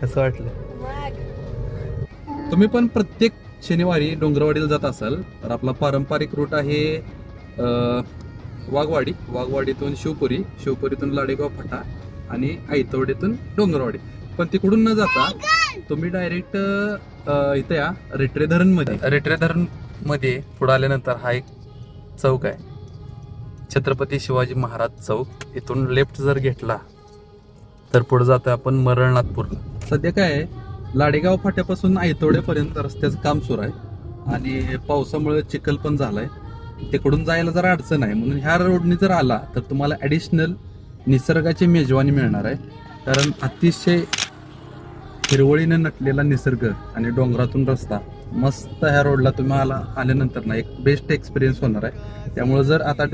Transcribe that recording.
कसं वाटलं? तुम्ही पण प्रत्येक शनिवारी डोंगरवाडीला जात असाल तर आपला पारंपरिक रूट आहे वाघवाडीतून शिवपुरीतून लाडेगाव फाटा आणि आयतवडीतून डोंगरवाडी. पण तिकडून न जाता तुम्ही डायरेक्ट इथे या रेटरे धरण मध्ये पुढे आल्यानंतर हा एक चौक आहे, छत्रपती शिवाजी महाराज चौक. इथून लेफ्ट जर घेतला तर पुढे जातोय आपण मरळनाथपूर. सध्या काय आहे, लाडेगाव फाट्यापासून आयतवड्यापर्यंत रस्त्याचं काम सुरू आहे आणि पावसामुळे चिखल पण झालाय. तिकडून जायला जरा अडचण आहे, म्हणून ह्या रोडने जर आला तर तुम्हाला ॲडिशनल निसर्गाची मेजवानी मिळणार आहे. कारण अतिशय हिरवळीने नटलेला निसर्ग आणि डोंगरातून रस्ता मस्त. ह्या रोडला तुम्ही आल्यानंतर ना एक बेस्ट एक्सपिरियन्स होणार आहे. त्यामुळे जर आता